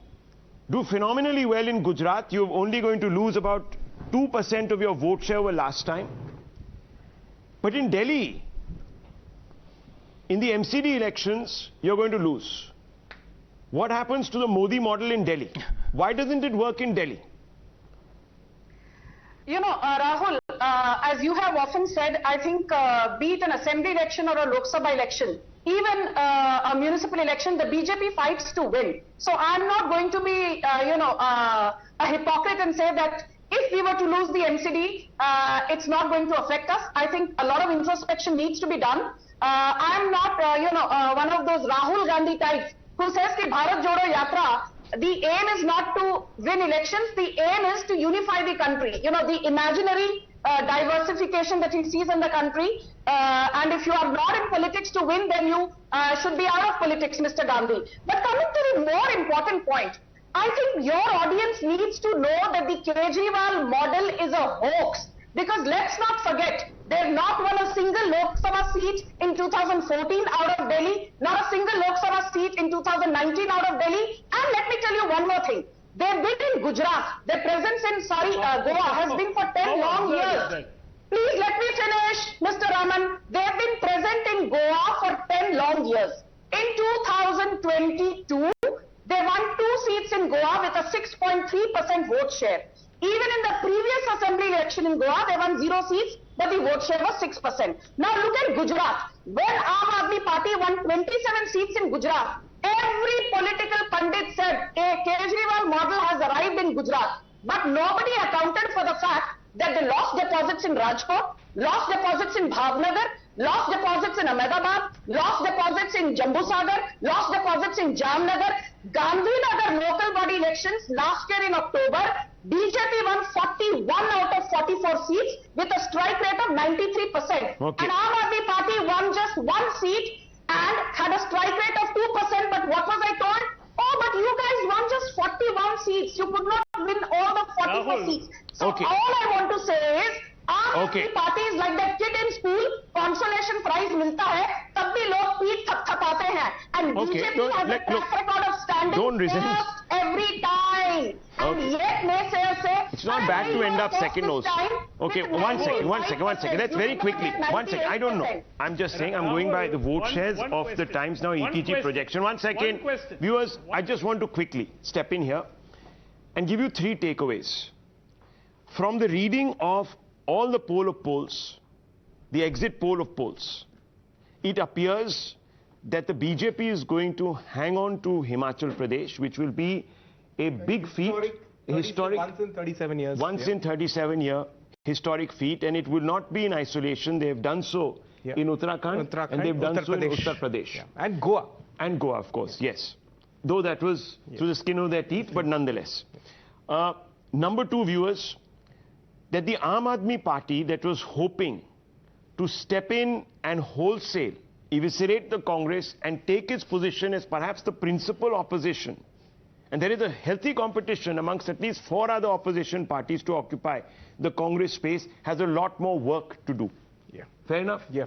do phenomenally well in Gujarat. You're only going to lose about 2% of your vote share over last time. But in Delhi, in the MCD elections, you're going to lose. What happens to the Modi model in Delhi? Why doesn't it work in Delhi? You know, Rahul, as you have often said, I think be it an assembly election or a Lok Sabha election, even a municipal election, the BJP fights to win. So I'm not going to be, a hypocrite and say that if we were to lose the MCD, it's not going to affect us. I think a lot of introspection needs to be done. I'm not, one of those Rahul Gandhi types who says ki Bharat Jodo Yatra, the aim is not to win elections, the aim is to unify the country. You know, the imaginary diversification that he sees in the country, and if you are not in politics to win, then you should be out of politics, Mr. Gandhi. But coming to the more important point, I think your audience needs to know that the Kejriwal model is a hoax. Because let's not forget, they have not won a single Lok Sabha seat in 2014 out of Delhi, not a single Lok Sabha seat in 2019 out of Delhi. And let me tell you one more thing. They've been in Gujarat. Their presence in Goa has been for 10 long years. Please let me finish, Mr. Raman. They have been present in Goa for 10 long years. In 2022, they won 2 seats in Goa with a 6.3% vote share. Even in the previous assembly election in Goa, they won 0 seats, but the vote share was 6%. Now look at Gujarat. When Aam Aadmi Party won 27 seats in Gujarat, every political pundit said a Kejriwal model has arrived in Gujarat. But nobody accounted for the fact that they lost deposits in Rajkot, lost deposits in Bhavnagar, lost deposits in Ahmedabad, lost deposits in Jambusagar, lost deposits in Jamnagar. Gandhinagar local body elections last year in October, BJP won 41 out of 44 seats with a strike rate of 93%. Okay. And Aam Aadmi Party won just 1 seat and had a strike rate of 2%. But what was I told? Oh, but you guys won just 41 seats. You could not win all the 44 Rahul. seats. So Okay. all I want to say is, Aam Okay. Aadmi Party is like that kid in school, consolation prize milta hai, tab bhi log peet thapthapate hain. And Okay, BJP don't- has a look, track record of standing don't resent. first every time. And Okay. yet naysayers say, It's not bad to end up second also. Okay, one second. Let's very quickly. 1 second. I don't know. I'm just saying, I'm going by the vote shares One of the question. Times Now One ETG question. projection. 1 second. One question. Viewers, I just want to quickly step in here and give you 3 takeaways. From the reading of all the poll of polls, the exit poll of polls, it appears that the BJP is going to hang on to Himachal Pradesh, which will be a big feat. Historic. Once in 37 years. Once in 37 year historic feat, and it will not be in isolation. They have done so in Uttarakhand, and they've done so in Uttar Pradesh. Yeah. And Goa. And Goa, of course, yes. Though that was through the skin of their teeth, but nonetheless. Number 2, viewers, that the Aam Aadmi Party that was hoping to step in and wholesale eviscerate the Congress and take its position as perhaps the principal opposition, and there is a healthy competition amongst at least 4 other opposition parties to occupy the Congress space, has a lot more work to do. Yeah. Fair enough? Yeah.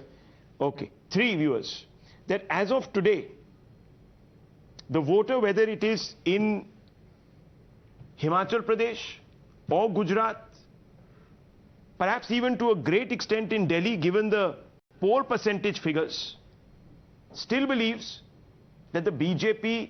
Okay. 3, viewers, that as of today, the voter, whether it is in Himachal Pradesh or Gujarat, perhaps even to a great extent in Delhi, given the poll percentage figures, still believes that the BJP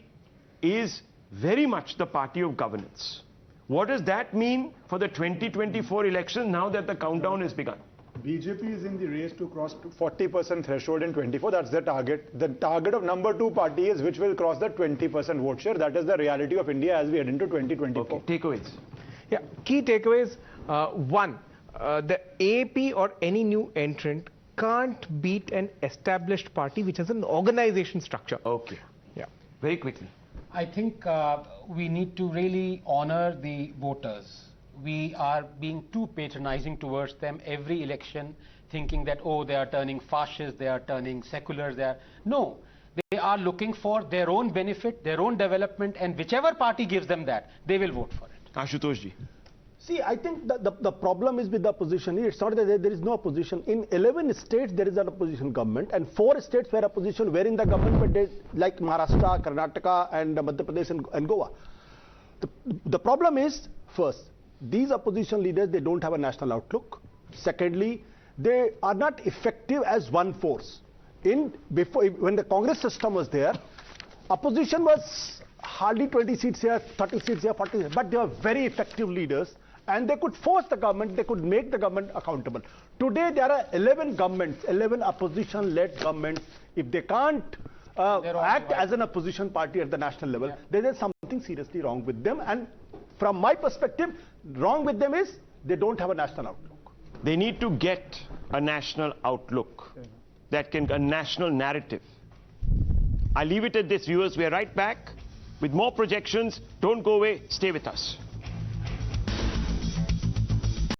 is very much the party of governance. What does that mean for the 2024 election now that the countdown has begun? BJP is in the race to cross 40% threshold in 24. That's the target. The target of number 2 party is which will cross the 20% vote share. That is the reality of India as we head into 2024. Okay, takeaways. Yeah, key takeaways. One, the AAP or any new entrant can't beat an established party which has an organization structure. Okay. Yeah. Very quickly. I think we need to really honor the voters. We are being too patronizing towards them every election, thinking that, oh, they are turning fascist, they are turning secular, No, they are looking for their own benefit, their own development, and whichever party gives them that, they will vote for it. Ashutosh ji. See, I think the problem is with the opposition. It's not that there is no opposition. In 11 states, there is an opposition government, and 4 states where opposition were in the government, but they, like Maharashtra, Karnataka, and Madhya Pradesh and Goa. The problem is, first, these opposition leaders, they don't have a national outlook. Secondly, they are not effective as one force. When the Congress system was there, opposition was hardly 20 seats here, 30 seats here, 40 seats, but they were very effective leaders, and they could force the government, they could make the government accountable. Today there are 11 governments, 11 opposition-led governments. If they can't act as an opposition party at the national level, there is something seriously wrong with them. And from my perspective, wrong with them is they don't have a national outlook. They need to get a national outlook, a national narrative. I leave it at this, viewers. We are right back with more projections. Don't go away. Stay with us.